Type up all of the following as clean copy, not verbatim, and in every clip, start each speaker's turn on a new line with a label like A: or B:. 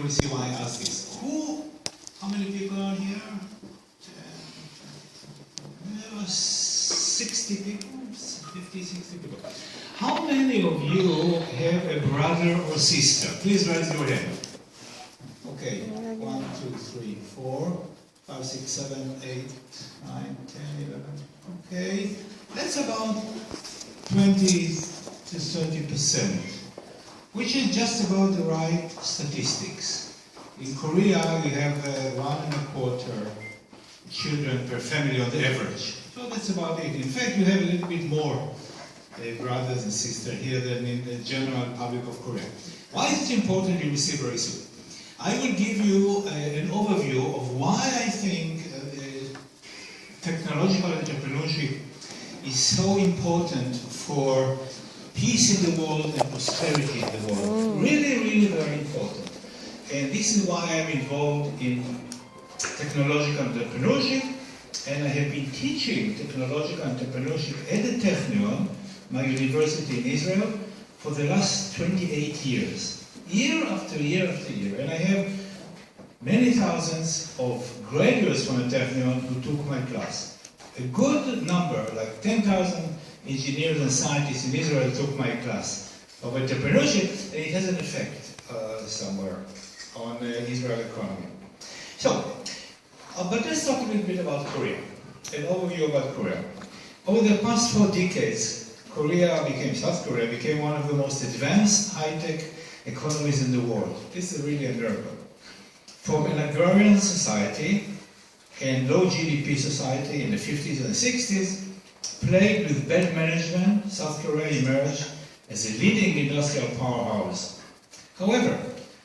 A: will see why I ask this. How many people are here? 60 people? 50, 60 people. How many of you have a brother or sister? Please raise your hand. Okay, 1, 2, 3, 4, 5, 6, 7, 8, 9, 10, 11. Okay, that's about 20 to 30%, which is just about the right statistics. In Korea, we have 1.25 children per family on the average. So that's about it. In fact, we have a little bit more brothers and sisters here than in the general public of Korea. Why is it important? You will see very soon. I will give you an overview of why I think technological entrepreneurship is so important for peace in the world and prosperity in the world. Really, really very important. And this is why I'm involved in technological entrepreneurship, and I have been teaching technological entrepreneurship at the Technion, my university in Israel, for the last 28 years. Year after year after year. And I have many thousands of graduates from the Technion who took my class. A good number, like 10,000 engineers and scientists in Israel took my class of entrepreneurship, and it has an effect somewhere on the Israel economy. So, but let's talk a little bit about Korea, an overview about Korea. Over the past 4 decades, South Korea became one of the most advanced high-tech economies in the world. This is really a miracle. From an agrarian society and low GDP society in the 50s and 60s, plagued with bad management, South Korea emerged as a leading industrial powerhouse. However,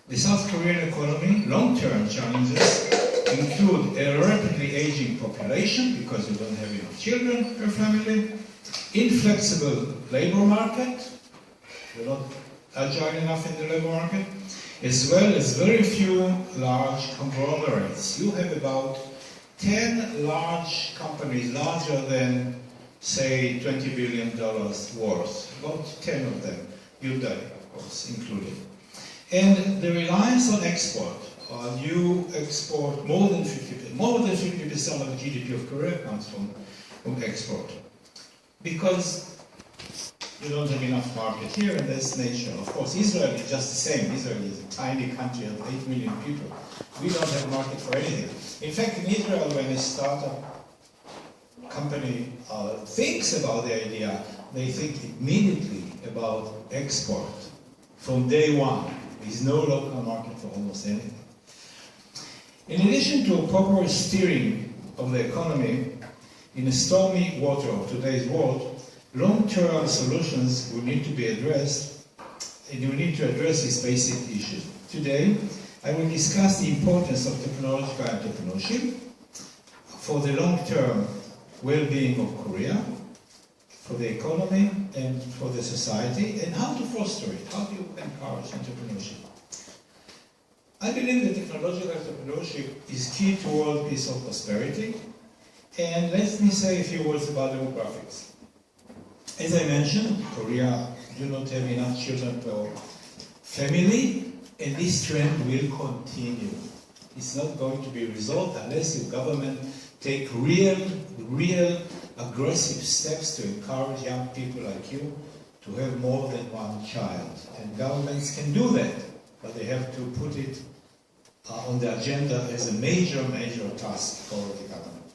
A: the South Korean economy long-term challenges include a rapidly aging population because you don't have enough children per family, inflexible labor market, you're not agile enough in the labor market, as well as very few large conglomerates. You have about 10 large companies, larger than, say, $20 billion worth. About 10 of them, Hyundai, of course, included. And the reliance on export. You export more than 50% of the GDP of Korea comes from export. Because you don't have enough market here, and that's nature. Of course, Israel is just the same. Israel is a tiny country of 8 million people. We don't have a market for anything. In fact, in Israel, when a startup company thinks about the idea, they think immediately about export from day one. There is no local market for almost anything. In addition to proper steering of the economy, in the stormy water of today's world, long-term solutions will need to be addressed, and you need to address these basic issues. Today, I will discuss the importance of technological entrepreneurship for the long-term well-being of Korea, for the economy, and for the society, and how to foster it, how to encourage entrepreneurship. I believe that technological entrepreneurship is key to world peace and prosperity, and let me say a few words about demographics. As I mentioned, Korea do not have enough children per family, and this trend will continue. It's not going to be resolved unless the government take real aggressive steps to encourage young people like you to have more than one child. And governments can do that, but they have to put it on the agenda as a major task for the government.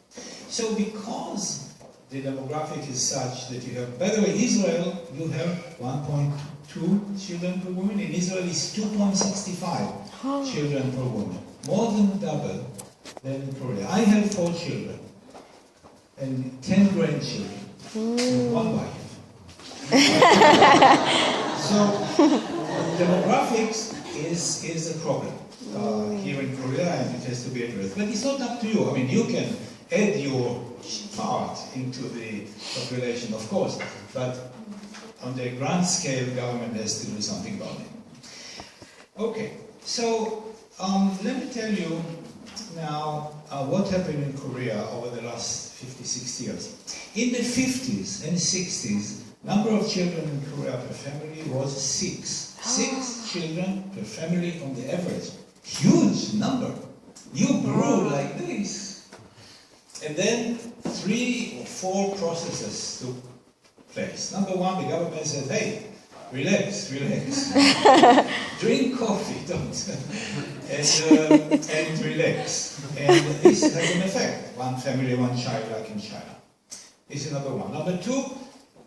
A: So because the demographic is such that you have, by the way, Israel, you have 1.2 children per woman. In Israel, it's 2.65 children per woman. More than double than in Korea. I have 4 children and 10 grandchildren and 1 wife. So demographics is a problem here in Korea, and it has to be addressed. But it's not up to you. I mean, you can add your part into the population, of course, but on the grand scale, government has to do something about it. Okay, so let me tell you now what happened in Korea over the last 50-60 years. In the 50s and 60s, number of children in Korea per family was 6. 6 children per family on the average. number. You grew like this. And then 3 or 4 processes took place. Number 1, the government said, hey, relax. Drink coffee, don't. and relax. And this has an effect. 1 family, 1 child, like in China. This is number 1. Number 2,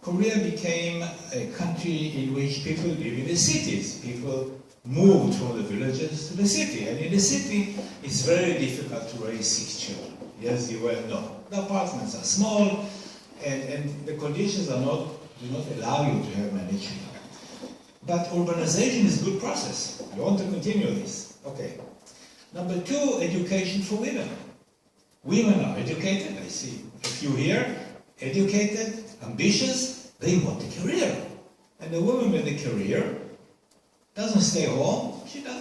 A: Korea became a country in which people live in the cities. People moved from the villages to the city. And in the city, it's very difficult to raise 6 children. Yes, you well know. The apartments are small, and the conditions do not allow you to have many children. But urbanization is a good process. You want to continue this. Okay. Number 2, education for women. Women are educated, I see a few here, educated, ambitious, they want a career. And the woman with a career doesn't stay home, she doesn't